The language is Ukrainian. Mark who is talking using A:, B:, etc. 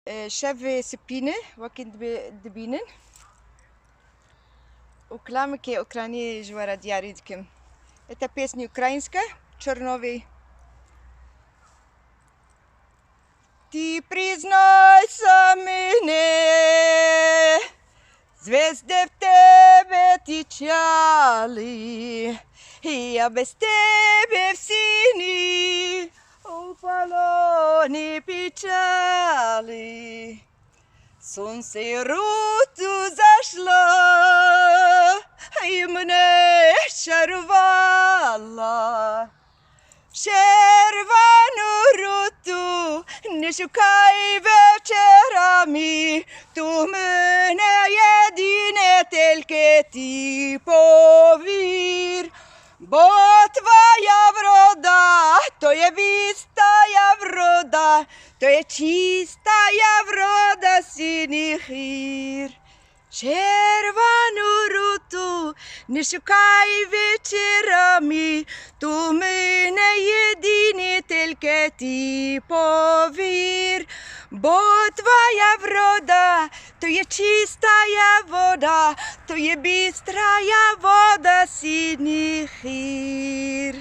A: Шеф сипины, وكنت دبينن وكلامك أوكراني جوارا дядькам. Это песня украинская, Черновой. Ты признайся мне, звезды в тебе течали, я без тебе в синей, у полоне печали. Солнце руту зашло, и мне чарувало. Червону руту не шукай вечорами, ту мене єдине тільки ти повір. Бо твоя врода, то є вістая врода, то є чистая врода синіх гір. Червону руту не шукай вечорами, ту мене єдине тільки ти повір. Бо твоя врода, то є чистая вода, то є бистрая вода синіх гір.